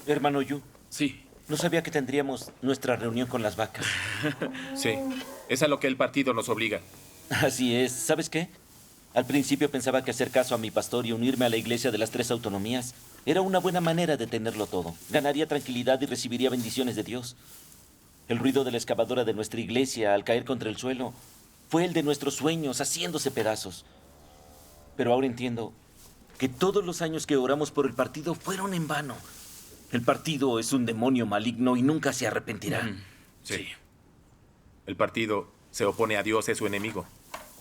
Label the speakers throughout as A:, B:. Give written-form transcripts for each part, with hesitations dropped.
A: Hermano Yu,
B: Sí.
A: no sabía que tendríamos nuestra reunión con las vacas.
C: Sí, es a lo que el partido nos obliga.
A: Así es. ¿Sabes qué? Al principio pensaba que hacer caso a mi pastor y unirme a la iglesia de las 3 autonomías era una buena manera de tenerlo todo. Ganaría tranquilidad y recibiría bendiciones de Dios. El ruido de la excavadora de nuestra iglesia al caer contra el suelo fue el de nuestros sueños haciéndose pedazos. Pero ahora entiendo que todos los años que oramos por el partido fueron en vano. El partido es un demonio maligno y nunca se arrepentirá.
C: Sí. El partido se opone a Dios, es su enemigo.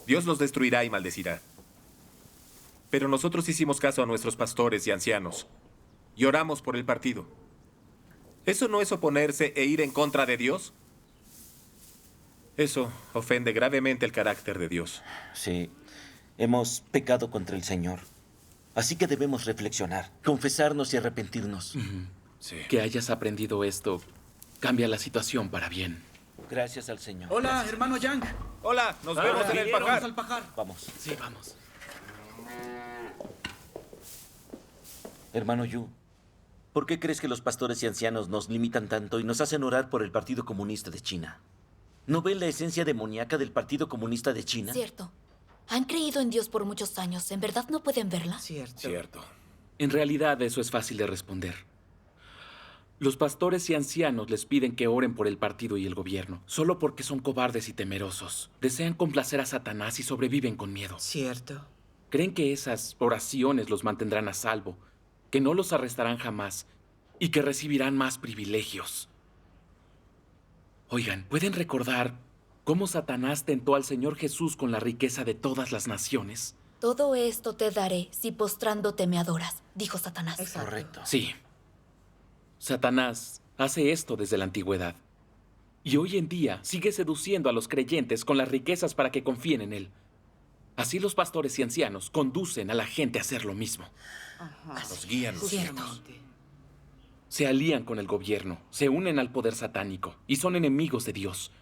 C: Dios los destruirá y maldecirá. Pero nosotros hicimos caso a nuestros pastores y ancianos y oramos por el partido. ¿Eso no es oponerse e ir en contra de Dios? Eso ofende gravemente el carácter de Dios.
A: Sí, hemos pecado contra el Señor. Así que debemos reflexionar, confesarnos y arrepentirnos.
C: Sí.
B: Que hayas aprendido esto cambia la situación para bien.
A: Gracias al Señor.
D: Hola, hermano Yang.
C: Hola, nos vemos en el
D: Vamos
C: pajar.
D: al pajar.
A: Vamos.
B: Sí, vamos.
A: Hermano Yu, ¿por qué crees que los pastores y ancianos nos limitan tanto y nos hacen orar por el Partido Comunista de China? ¿No ven la esencia demoníaca del Partido Comunista de China?
E: Cierto. Han creído en Dios por muchos años. ¿En verdad no pueden verla?
C: Cierto.
B: En realidad eso es fácil de responder. Los pastores y ancianos les piden que oren por el partido y el gobierno, solo porque son cobardes y temerosos. Desean complacer a Satanás y sobreviven con miedo.
F: Cierto.
B: Creen que esas oraciones los mantendrán a salvo, que no los arrestarán jamás y que recibirán más privilegios. Oigan, ¿pueden recordar cómo Satanás tentó al Señor Jesús con la riqueza de todas las naciones?
E: Todo esto te daré si postrándote me adoras, dijo Satanás.
F: Exacto.
A: Correcto.
B: Sí. Satanás hace esto desde la antigüedad. Y hoy en día sigue seduciendo a los creyentes con las riquezas para que confíen en él. Así los pastores y ancianos conducen a la gente a hacer lo mismo.
C: Nos guían.
E: Cierto.
B: Se alían con el gobierno, se unen al poder satánico y son enemigos de Dios.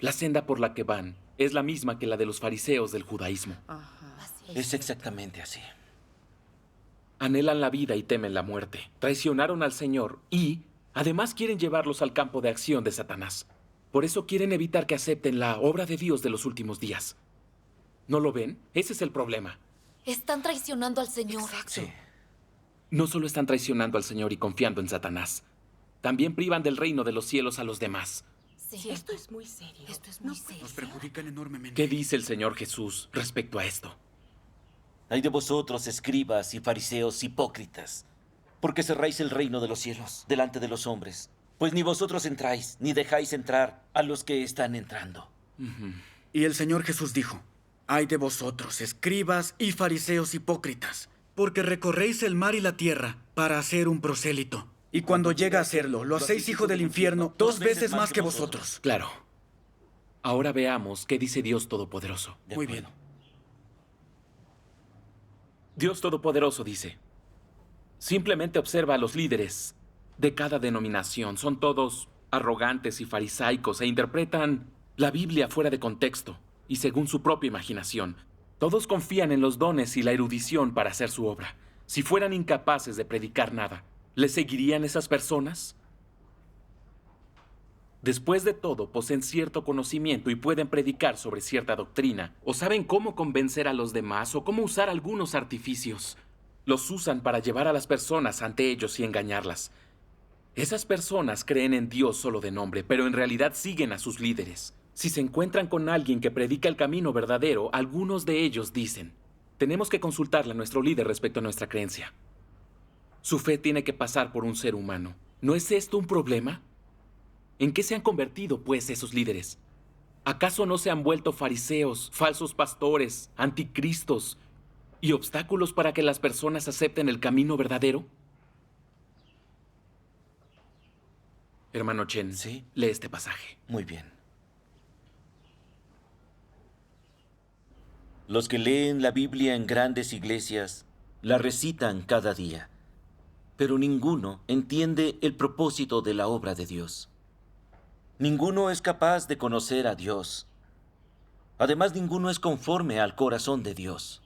B: La senda por la que van es la misma que la de los fariseos del judaísmo.
E: Así
A: Es exactamente así.
B: Anhelan la vida y temen la muerte. Traicionaron al Señor y, además, quieren llevarlos al campo de acción de Satanás. Por eso quieren evitar que acepten la obra de Dios de los últimos días. ¿No lo ven? Ese es el problema.
E: Están traicionando al Señor.
A: Sí.
B: No solo están traicionando al Señor y confiando en Satanás, también privan del reino de los cielos a los demás.
E: Sí.
F: Esto es muy serio.
E: Esto es muy serio.
D: Nos perjudican enormemente.
B: ¿Qué dice el Señor Jesús respecto a esto?
A: Hay de vosotros, escribas y fariseos hipócritas, porque cerráis el reino de los cielos delante de los hombres. Pues ni vosotros entráis, ni dejáis entrar a los que están entrando.
D: Y el Señor Jesús dijo: Ay de vosotros, escribas y fariseos hipócritas, porque recorréis el mar y la tierra para hacer un prosélito. Y cuando llega a hacerlo, lo hacéis hijo del infierno 2 veces más que vosotros.
B: Claro. Ahora veamos qué dice Dios Todopoderoso.
A: De
D: Muy
A: acuerdo.
D: bien.
B: Dios Todopoderoso dice: simplemente observa a los líderes de cada denominación. Son todos arrogantes y farisaicos e interpretan la Biblia fuera de contexto y según su propia imaginación. Todos confían en los dones y la erudición para hacer su obra. Si fueran incapaces de predicar nada, ¿les seguirían esas personas? Después de todo, poseen cierto conocimiento y pueden predicar sobre cierta doctrina, o saben cómo convencer a los demás o cómo usar algunos artificios. Los usan para llevar a las personas ante ellos y engañarlas. Esas personas creen en Dios solo de nombre, pero en realidad siguen a sus líderes. Si se encuentran con alguien que predica el camino verdadero, algunos de ellos dicen: tenemos que consultarle a nuestro líder respecto a nuestra creencia. Su fe tiene que pasar por un ser humano. ¿No es esto un problema? ¿En qué se han convertido, pues, esos líderes? ¿Acaso no se han vuelto fariseos, falsos pastores, anticristos y obstáculos para que las personas acepten el camino verdadero? Hermano Chen,
A: Sí.
B: lee este pasaje.
A: Muy bien. Los que leen la Biblia en grandes iglesias la recitan cada día, pero ninguno entiende el propósito de la obra de Dios. Ninguno es capaz de conocer a Dios. Además, ninguno es conforme al corazón de Dios.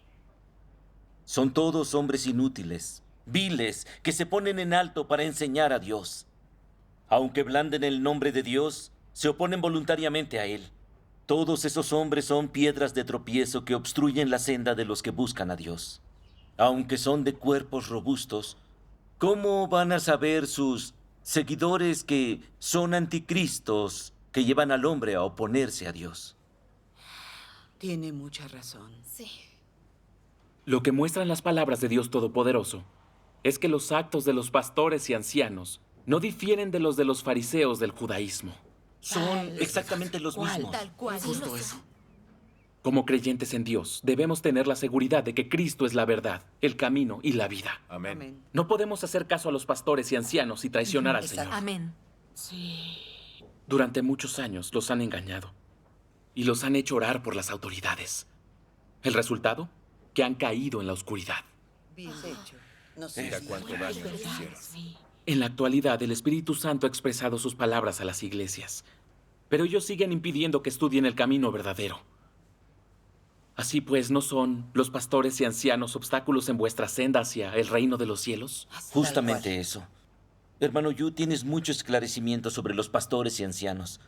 A: Son todos hombres inútiles, viles, que se ponen en alto para enseñar a Dios. Aunque blanden el nombre de Dios, se oponen voluntariamente a Él. Todos esos hombres son piedras de tropiezo que obstruyen la senda de los que buscan a Dios. Aunque son de cuerpos robustos, ¿cómo van a saber sus seguidores que son anticristos que llevan al hombre a oponerse a Dios?
F: Tiene mucha razón.
E: Sí.
B: Lo que muestran las palabras de Dios Todopoderoso es que los actos de los pastores y ancianos no difieren de los fariseos del judaísmo.
A: Son exactamente los mismos.
E: Tal cual.
D: Justo eso.
B: Como creyentes en Dios, debemos tener la seguridad de que Cristo es la verdad, el camino y la vida.
C: Amén.
F: Amén.
B: No podemos hacer caso a los pastores y ancianos y traicionar al
F: Exacto.
B: Señor.
E: Amén.
B: Durante muchos años los han engañado y los han hecho orar por las autoridades. ¿El resultado? Que han caído en la oscuridad.
F: Bien hecho.
C: Mira cuánto daño nos hicieron.
B: En la actualidad, el Espíritu Santo ha expresado sus palabras a las iglesias, pero ellos siguen impidiendo que estudien el camino verdadero. Así pues, ¿no son los pastores y ancianos obstáculos en vuestra senda hacia el reino de los cielos?
A: Justamente eso. Hermano Yu, tienes mucho esclarecimiento sobre los pastores y ancianos.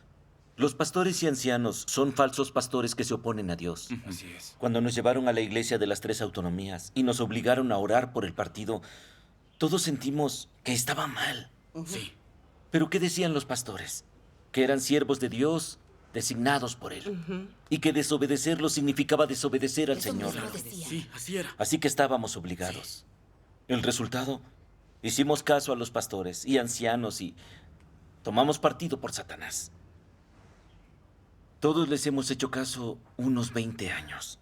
A: Los pastores y ancianos son falsos pastores que se oponen a Dios.
C: Así es.
A: Cuando nos llevaron a la iglesia de las 3 autonomías y nos obligaron a orar por el partido, todos sentimos que estaba mal.
D: Sí.
A: Pero ¿qué decían los pastores? Que eran siervos de Dios, designados por Él. Y que desobedecerlo significaba desobedecer al
E: Eso
A: Señor.
E: mismo decía.
D: Sí, así era.
A: Así que estábamos obligados. El resultado, hicimos caso a los pastores y ancianos y tomamos partido por Satanás. Todos les hemos hecho caso unos 20 años.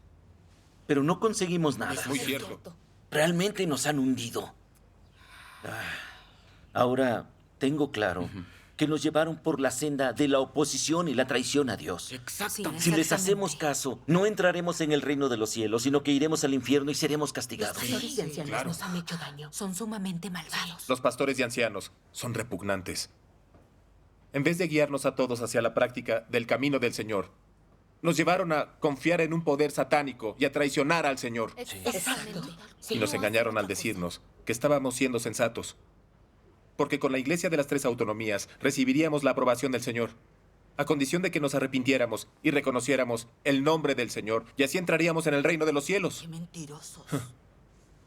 A: Pero no conseguimos nada.
C: Muy cierto.
A: Realmente nos han hundido. Ahora tengo claro que nos llevaron por la senda de la oposición y la traición a Dios.
D: Exactamente.
A: Si les hacemos caso, no entraremos en el reino de los cielos, sino que iremos al infierno y seremos castigados.
E: Pastores y ancianos
C: claro.
E: nos han hecho daño. Son sumamente malvados.
C: Los pastores y ancianos son repugnantes. En vez de guiarnos a todos hacia la práctica del camino del Señor, nos llevaron a confiar en un poder satánico y a traicionar al Señor.
E: Exactamente.
C: Y nos engañaron al decirnos que estábamos siendo sensatos. Porque con la Iglesia de las 3 autonomías recibiríamos la aprobación del Señor, a condición de que nos arrepintiéramos y reconociéramos el nombre del Señor, y así entraríamos en el reino de los cielos.
F: Qué mentirosos.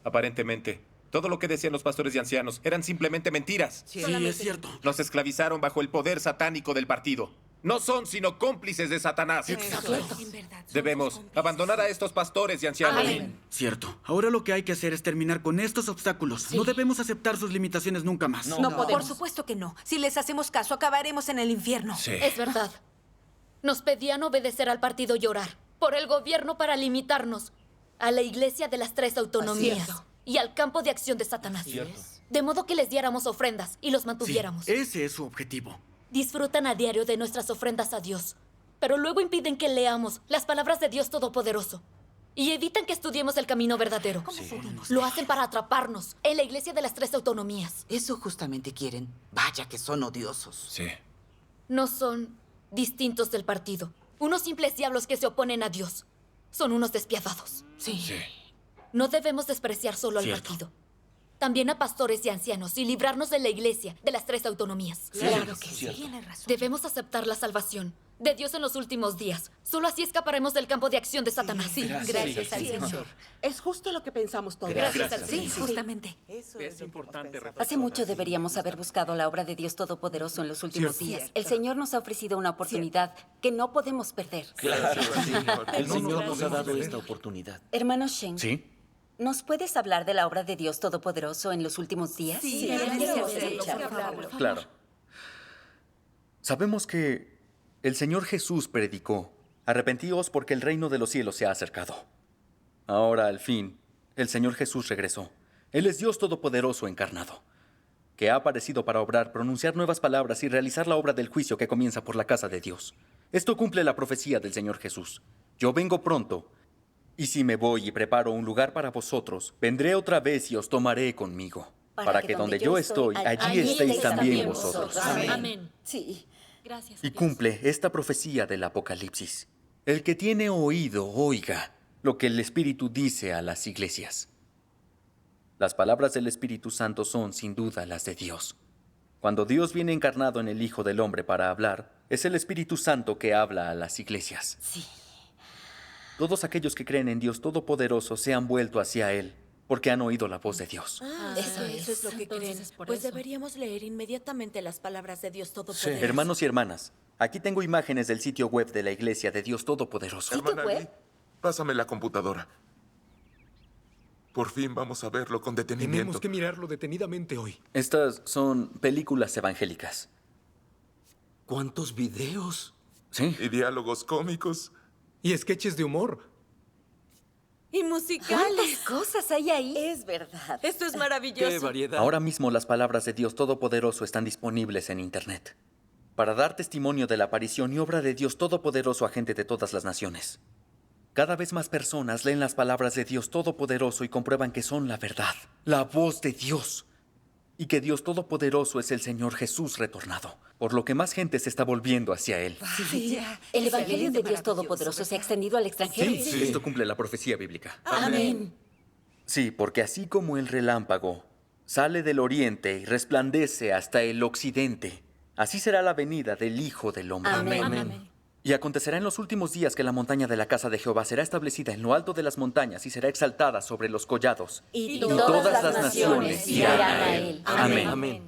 C: Aparentemente, todo lo que decían los pastores y ancianos eran simplemente mentiras.
D: Sí, es cierto.
C: Nos esclavizaron bajo el poder satánico del partido. No son sino cómplices de Satanás.
F: Exacto.
C: Debemos abandonar a estos pastores y ancianos.
E: Amén.
D: Cierto. Ahora lo que hay que hacer es terminar con estos obstáculos. No debemos aceptar sus limitaciones nunca más.
E: No podemos. Por supuesto que no. Si les hacemos caso, acabaremos en el infierno.
C: Sí.
G: Es verdad. Nos pedían obedecer al partido y orar por el gobierno para limitarnos a la iglesia de las 3 autonomías
F: Cierto.
G: y al campo de acción de Satanás. De modo que les diéramos ofrendas y los
D: Sí,
G: mantuviéramos.
D: ese es su objetivo.
G: Disfrutan a diario de nuestras ofrendas a Dios, pero luego impiden que leamos las palabras de Dios Todopoderoso y evitan que estudiemos el camino verdadero. Lo hacen para atraparnos en la iglesia de las 3 autonomías.
F: Eso justamente quieren. Vaya que son odiosos.
C: Sí.
G: No son distintos del partido. Unos simples diablos que se oponen a Dios. Son unos despiadados.
F: Sí.
G: No debemos despreciar solo al
D: Cierto.
G: partido. También a pastores y ancianos y librarnos de la iglesia de las 3 autonomías.
E: Claro que sí.
A: cierto.
E: Tienes razón.
G: Debemos aceptar la salvación de Dios en los últimos días. Solo así escaparemos del campo de acción de Satanás.
E: Gracias al Señor.
H: Es justo lo que pensamos todos.
G: Gracias al
E: Sí,
G: Señor.
E: justamente.
F: Eso
B: Es
F: lo que
B: importante
F: pensamos.
I: Hace mucho deberíamos haber buscado la obra de Dios Todopoderoso en los últimos días. El Señor nos ha ofrecido una oportunidad que no podemos perder.
A: Claro, sí. El Señor nos ha dado esta oportunidad.
I: Hermano Shen,
D: ¿Sí?
I: ¿nos puedes hablar de la obra de Dios Todopoderoso en los últimos días?
J: Claro. Sabemos que el Señor Jesús predicó, arrepentíos porque el reino de los cielos se ha acercado. Ahora, al fin, el Señor Jesús regresó. Él es Dios Todopoderoso encarnado, que ha aparecido para obrar, pronunciar nuevas palabras y realizar la obra del juicio que comienza por la casa de Dios. Esto cumple la profecía del Señor Jesús. Yo vengo pronto, y si me voy y preparo un lugar para vosotros, vendré otra vez y os tomaré conmigo, para que donde yo estoy, allí estéis también vosotros.
G: Amén.
I: Sí.
G: Gracias.
J: Y cumple esta profecía del Apocalipsis. El que tiene oído, oiga lo que el Espíritu dice a las iglesias. Las palabras del Espíritu Santo son, sin duda, las de Dios. Cuando Dios viene encarnado en el Hijo del Hombre para hablar, es el Espíritu Santo que habla a las iglesias.
I: Sí.
J: Todos aquellos que creen en Dios Todopoderoso se han vuelto hacia Él, porque han oído la voz de Dios.
H: Eso es lo que creen. Pues deberíamos leer inmediatamente las palabras de Dios Todopoderoso.
J: Hermanos y hermanas, aquí tengo imágenes del sitio web de la Iglesia de Dios Todopoderoso.
K: Hermana Lee, pásame la computadora. Por fin vamos a verlo con detenimiento.
L: Tenemos que mirarlo detenidamente hoy.
J: Estas son películas evangélicas.
L: ¿Cuántos videos?
J: Sí.
K: Y diálogos cómicos.
L: Y sketches de humor.
H: Y musicales.
I: ¿Cuántas cosas hay ahí?
H: Es verdad. Esto es maravilloso.
L: ¡Qué variedad!
J: Ahora mismo las palabras de Dios Todopoderoso están disponibles en Internet para dar testimonio de la aparición y obra de Dios Todopoderoso a gente de todas las naciones. Cada vez más personas leen las palabras de Dios Todopoderoso y comprueban que son la verdad, la voz de Dios, y que Dios Todopoderoso es el Señor Jesús retornado, por lo que más gente se está volviendo hacia Él.
I: Sí. El Evangelio de Dios Todopoderoso se ha extendido al extranjero.
J: Sí, esto cumple la profecía bíblica.
I: Amén.
J: Sí, porque así como el relámpago sale del oriente y resplandece hasta el occidente, así será la venida del Hijo del Hombre.
I: Amén.
J: Y acontecerá en los últimos días que la montaña de la casa de Jehová será establecida en lo alto de las montañas y será exaltada sobre los collados.
I: Y todas las naciones irán a Él.
J: Amén.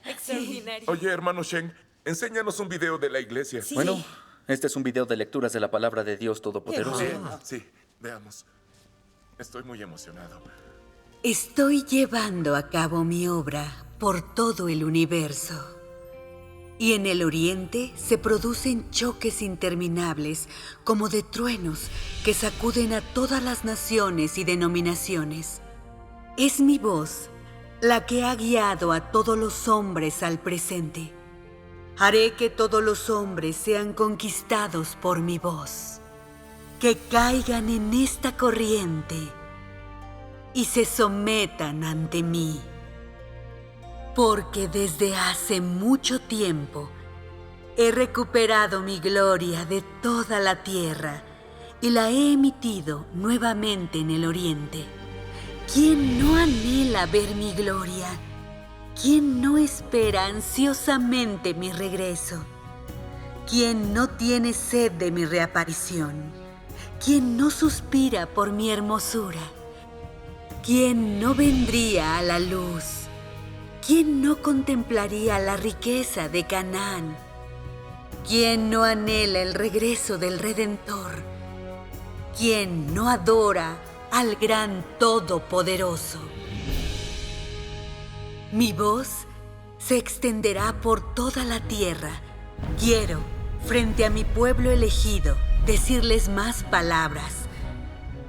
H: Extraordinario.
K: Oye, hermano Sheng, enséñanos un video de la iglesia.
J: Bueno, este es un video de lecturas de la palabra de Dios Todopoderoso.
K: Sí, veamos. Estoy muy emocionado.
M: Estoy llevando a cabo mi obra por todo el universo. Y en el oriente se producen choques interminables, como de truenos que sacuden a todas las naciones y denominaciones. Es mi voz la que ha guiado a todos los hombres al presente. Haré que todos los hombres sean conquistados por mi voz, que caigan en esta corriente y se sometan ante mí. Porque desde hace mucho tiempo he recuperado mi gloria de toda la tierra y la he emitido nuevamente en el oriente. ¿Quién no anhela ver mi gloria? ¿Quién no espera ansiosamente mi regreso? ¿Quién no tiene sed de mi reaparición? ¿Quién no suspira por mi hermosura? ¿Quién no vendría a la luz? ¿Quién no contemplaría la riqueza de Canaán? ¿Quién no anhela el regreso del Redentor? ¿Quién no adora al gran Todopoderoso? Mi voz se extenderá por toda la tierra. Quiero, frente a mi pueblo elegido, decirles más palabras,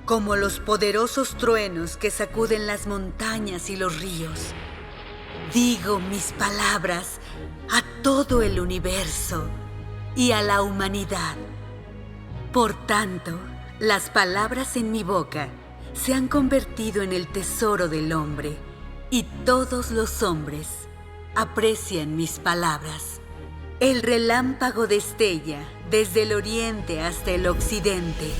M: como los poderosos truenos que sacuden las montañas y los ríos. Digo mis palabras a todo el universo y a la humanidad. Por tanto, las palabras en mi boca se han convertido en el tesoro del hombre, y todos los hombres aprecian mis palabras. El relámpago destella desde el oriente hasta el occidente.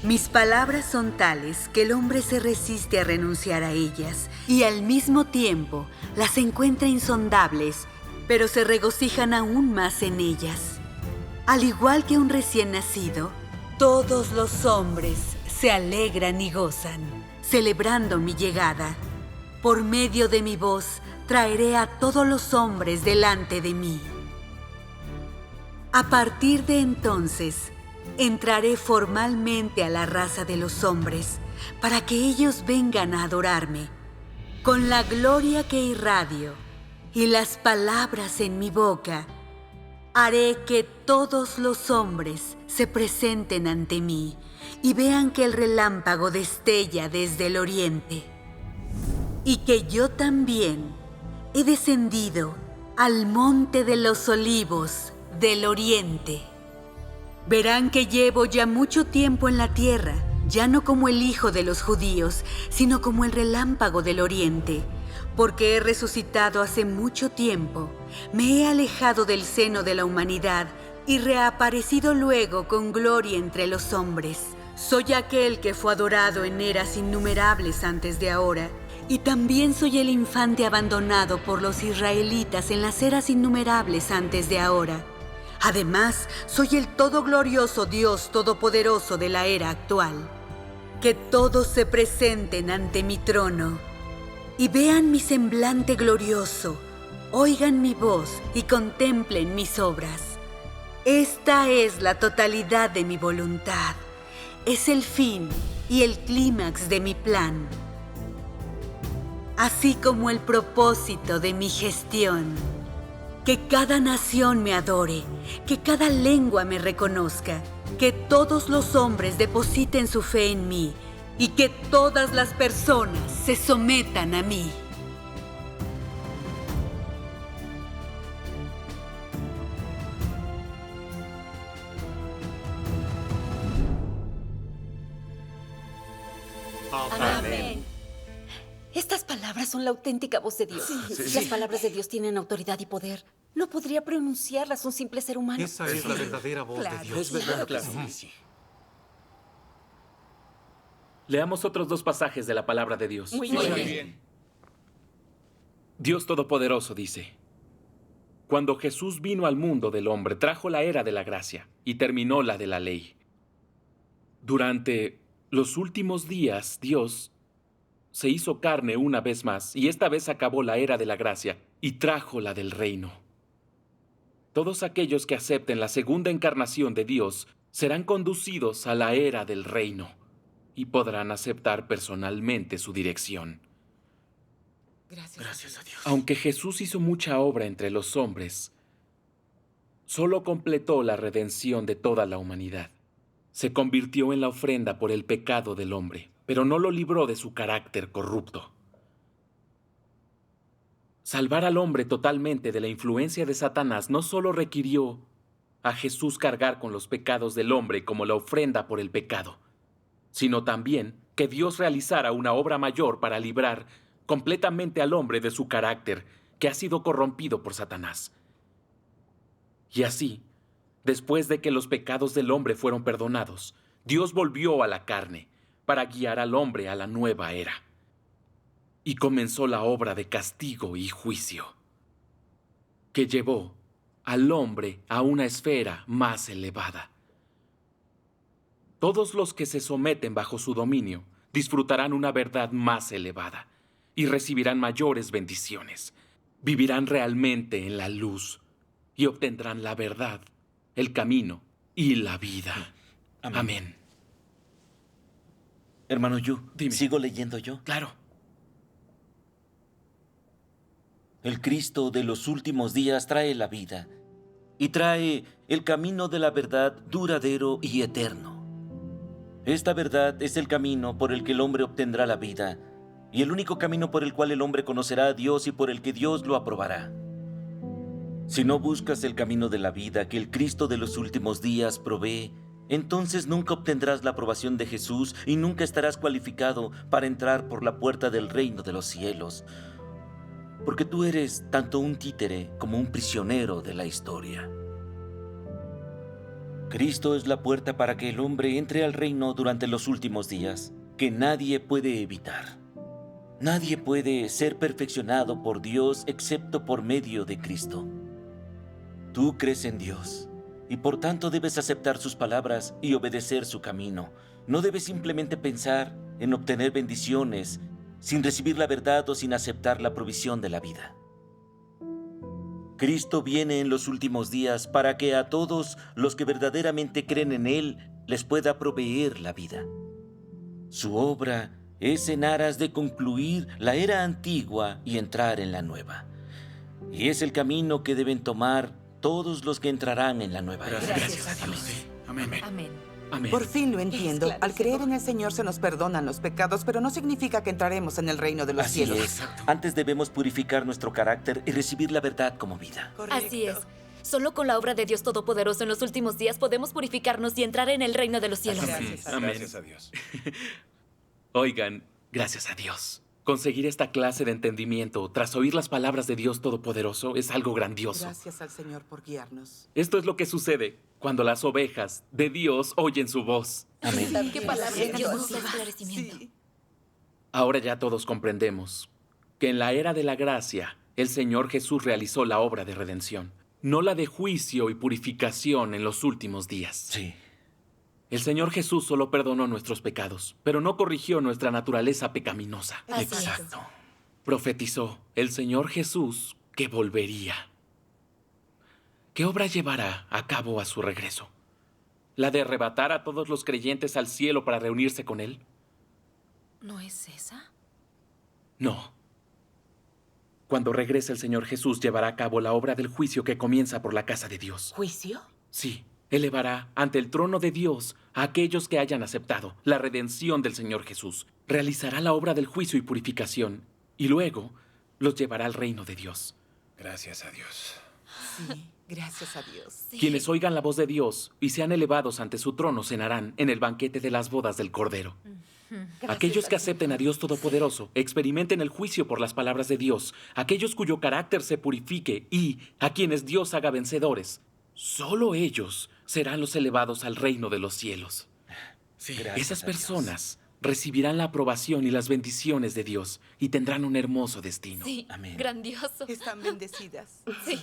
M: Mis palabras son tales que el hombre se resiste a renunciar a ellas y al mismo tiempo las encuentra insondables, pero se regocijan aún más en ellas. Al igual que un recién nacido, todos los hombres se alegran y gozan, celebrando mi llegada. Por medio de mi voz traeré a todos los hombres delante de mí. A partir de entonces, entraré formalmente a la raza de los hombres para que ellos vengan a adorarme. Con la gloria que irradio y las palabras en mi boca, haré que todos los hombres se presenten ante mí y vean que el relámpago destella desde el oriente y que yo también he descendido al monte de los olivos del oriente. Verán que llevo ya mucho tiempo en la tierra, ya no como el hijo de los judíos, sino como el relámpago del oriente, porque he resucitado hace mucho tiempo, me he alejado del seno de la humanidad y reaparecido luego con gloria entre los hombres. Soy aquel que fue adorado en eras innumerables antes de ahora, Y también soy el infante abandonado por los israelitas en las eras innumerables antes de ahora. Además, soy el todo glorioso Dios todopoderoso de la era actual. Que todos se presenten ante mi trono y vean mi semblante glorioso, oigan mi voz y contemplen mis obras. Esta es la totalidad de mi voluntad. Es el fin y el clímax de mi plan, así como el propósito de mi gestión. Que cada nación me adore, que cada lengua me reconozca, que todos los hombres depositen su fe en mí y que todas las personas se sometan a mí.
I: Amén. Estas palabras son la auténtica voz de Dios. Las palabras de Dios tienen autoridad y poder. No podría pronunciarlas un simple ser humano.
L: Esa es la verdadera voz de Dios.
J: Es verdad,
I: Claro que
J: claro.
I: sí.
B: Leamos otros 2 pasajes de la palabra de Dios.
I: Muy bien.
B: Dios Todopoderoso dice: Cuando Jesús vino al mundo del hombre, trajo la era de la gracia y terminó la de la ley. Durante los últimos días, Dios se hizo carne una vez más, y esta vez acabó la era de la gracia y trajo la del reino. Todos aquellos que acepten la segunda encarnación de Dios serán conducidos a la era del reino y podrán aceptar personalmente su dirección.
F: Gracias a Dios.
B: Aunque Jesús hizo mucha obra entre los hombres, solo completó la redención de toda la humanidad. Se convirtió en la ofrenda por el pecado del hombre, pero no lo libró de su carácter corrupto. Salvar al hombre totalmente de la influencia de Satanás no solo requirió a Jesús cargar con los pecados del hombre como la ofrenda por el pecado, sino también que Dios realizara una obra mayor para librar completamente al hombre de su carácter, que ha sido corrompido por Satanás. Y así, después de que los pecados del hombre fueron perdonados, Dios volvió a la carne para guiar al hombre a la nueva era. Y comenzó la obra de castigo y juicio, que llevó al hombre a una esfera más elevada. Todos los que se someten bajo su dominio disfrutarán una verdad más elevada y recibirán mayores bendiciones. Vivirán realmente en la luz y obtendrán la verdad, el camino y la vida. Amén.
A: Hermano Yu,
B: Dime.
A: ¿sigo leyendo yo?
B: Claro.
A: El Cristo de los últimos días trae la vida y trae el camino de la verdad duradero y eterno. Esta verdad es el camino por el que el hombre obtendrá la vida y el único camino por el cual el hombre conocerá a Dios y por el que Dios lo aprobará. Si no buscas el camino de la vida que el Cristo de los últimos días provee, entonces nunca obtendrás la aprobación de Jesús y nunca estarás cualificado para entrar por la puerta del reino de los cielos, porque tú eres tanto un títere como un prisionero de la historia. Cristo es la puerta para que el hombre entre al reino durante los últimos días, que nadie puede evitar. Nadie puede ser perfeccionado por Dios excepto por medio de Cristo. Tú crees en Dios y por tanto debes aceptar sus palabras y obedecer su camino. No debes simplemente pensar en obtener bendiciones sin recibir la verdad o sin aceptar la provisión de la vida. Cristo viene en los últimos días para que a todos los que verdaderamente creen en Él les pueda proveer la vida. Su obra es en aras de concluir la era antigua y entrar en la nueva. Y es el camino que deben tomar todos los que entrarán en la nueva era.
F: Gracias a Dios.
D: Amén.
G: Amén.
B: Amén.
F: Por fin lo entiendo. Al creer en el Señor se nos perdonan los pecados, pero no significa que entraremos en el reino de los
A: Así
F: cielos.
A: es. Antes debemos purificar nuestro carácter y recibir la verdad como vida.
G: Así es. Solo con la obra de Dios Todopoderoso en los últimos días podemos purificarnos y entrar en el reino de los cielos.
B: Amén.
C: Gracias a Dios.
B: Oigan, gracias a Dios. Conseguir esta clase de entendimiento tras oír las palabras de Dios Todopoderoso es algo grandioso.
F: Gracias al Señor por guiarnos.
B: Esto es lo que sucede cuando las ovejas de Dios oyen su voz.
A: Amén.
G: ¿Qué palabra de Dios? Esclarecimiento.
B: Ahora ya todos comprendemos que en la era de la gracia, el Señor Jesús realizó la obra de redención, no la de juicio y purificación en los últimos días.
A: Sí.
B: El Señor Jesús solo perdonó nuestros pecados, pero no corrigió nuestra naturaleza pecaminosa.
A: Exacto.
B: Profetizó el Señor Jesús que volvería. ¿Qué obra llevará a cabo a su regreso? ¿La de arrebatar a todos los creyentes al cielo para reunirse con Él?
H: ¿No es esa?
B: No. Cuando regrese el Señor Jesús, llevará a cabo la obra del juicio que comienza por la casa de Dios.
F: ¿Juicio?
B: Sí, elevará ante el trono de Dios a aquellos que hayan aceptado la redención del Señor Jesús. Realizará la obra del juicio y purificación, y luego los llevará al reino de Dios.
C: Gracias a Dios.
F: Sí, gracias a Dios.
G: Sí.
B: Quienes oigan la voz de Dios y sean elevados ante su trono cenarán en el banquete de las bodas del Cordero. Aquellos que acepten a Dios Todopoderoso, experimenten el juicio por las palabras de Dios, aquellos cuyo carácter se purifique y a quienes Dios haga vencedores, solo ellos serán los elevados al reino de los cielos.
D: Sí.
B: Esas personas recibirán la aprobación y las bendiciones de Dios y tendrán un hermoso destino.
G: Sí,
A: Amén.
G: grandioso.
F: Están bendecidas.
G: Sí.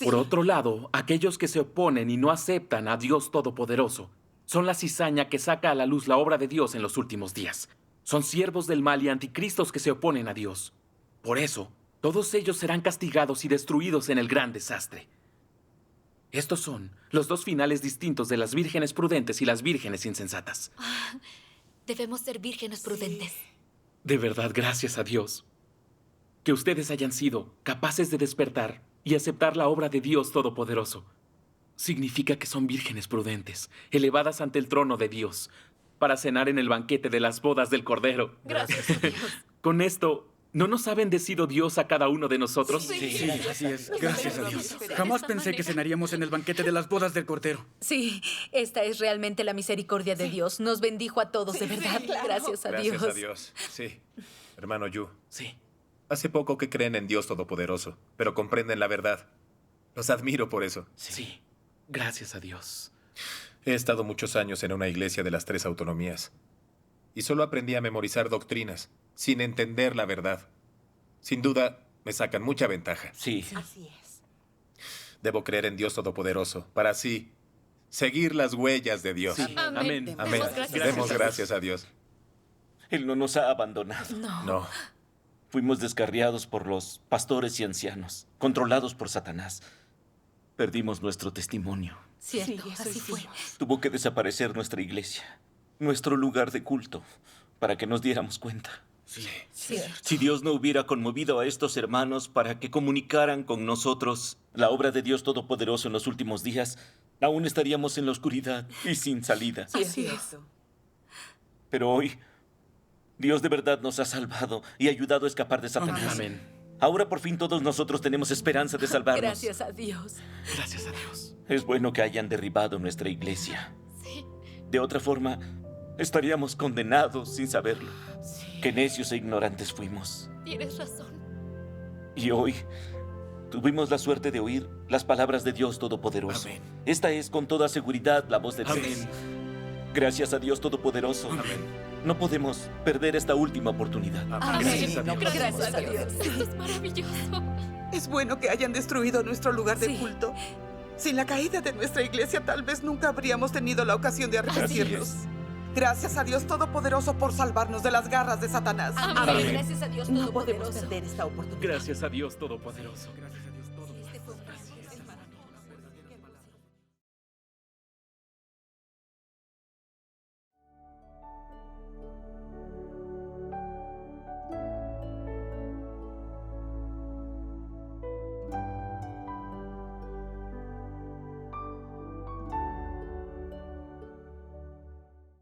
B: Por otro lado, aquellos que se oponen y no aceptan a Dios Todopoderoso son la cizaña que saca a la luz la obra de Dios en los últimos días. Son siervos del mal y anticristos que se oponen a Dios. Por eso, todos ellos serán castigados y destruidos en el gran desastre. Estos son los dos finales distintos de las vírgenes prudentes y las vírgenes insensatas.
G: Debemos ser vírgenes prudentes.
B: De verdad, gracias a Dios. Que ustedes hayan sido capaces de despertar y aceptar la obra de Dios Todopoderoso. Significa que son vírgenes prudentes, elevadas ante el trono de Dios, para cenar en el banquete de las bodas del Cordero.
G: Gracias a Dios.
B: Con esto, ¿no nos ha bendecido Dios a cada uno de nosotros?
D: Sí, así es. Gracias a Dios. Jamás pensé que cenaríamos en el banquete de las bodas del Cordero.
I: Sí, esta es realmente la misericordia de Dios. Nos bendijo a todos, de verdad. Gracias a Dios.
C: Gracias a Dios. Sí. Hermano Yu,
B: Sí.
C: hace poco que creen en Dios Todopoderoso, pero comprenden la verdad. Los admiro por eso.
B: Sí. Gracias a Dios.
C: He estado muchos años en una iglesia de las 3 autonomías y solo aprendí a memorizar doctrinas sin entender la verdad. Sin duda, me sacan mucha ventaja.
A: Sí.
F: Así es.
C: Debo creer en Dios Todopoderoso para así seguir las huellas de Dios.
B: Sí. Amén.
C: Amén. Demos gracias a Dios.
A: Él no nos ha abandonado.
C: No.
A: Fuimos descarriados por los pastores y ancianos, controlados por Satanás. Perdimos nuestro testimonio.
I: Cierto,
F: Sí, eso
I: así fue.
F: hicimos.
A: Tuvo que desaparecer nuestra iglesia, nuestro lugar de culto, para que nos diéramos cuenta.
I: Cierto.
A: Si Dios no hubiera conmovido a estos hermanos para que comunicaran con nosotros la obra de Dios Todopoderoso en los últimos días, aún estaríamos en la oscuridad y sin salida.
F: Sí, es cierto.
A: Pero hoy, Dios de verdad nos ha salvado y ayudado a escapar de Satanás.
B: Amén.
A: Ahora por fin todos nosotros tenemos esperanza de salvarnos.
I: Gracias a Dios.
B: Gracias a Dios.
A: Es bueno que hayan derribado nuestra iglesia.
G: Sí.
A: De otra forma, estaríamos condenados sin saberlo. Qué necios e ignorantes fuimos.
G: Tienes razón.
A: Y hoy tuvimos la suerte de oír las palabras de Dios Todopoderoso.
B: Amén.
A: Esta es con toda seguridad la voz de Dios.
B: Amén.
A: Gracias a Dios Todopoderoso.
B: Amén.
A: No podemos perder esta última oportunidad.
B: Gracias a Dios.
I: Gracias a Dios.
G: Esto es maravilloso.
F: Es bueno que hayan destruido nuestro lugar de
I: Sí.
F: culto. Sin la caída de nuestra iglesia, tal vez nunca habríamos tenido la ocasión de arrepentirnos. Gracias a Dios Todopoderoso por salvarnos de las garras de Satanás.
I: Amén. Gracias a Dios
F: No podemos
I: Todopoderoso.
F: perder esta oportunidad.
B: Gracias a Dios Todopoderoso.
D: Gracias a Dios.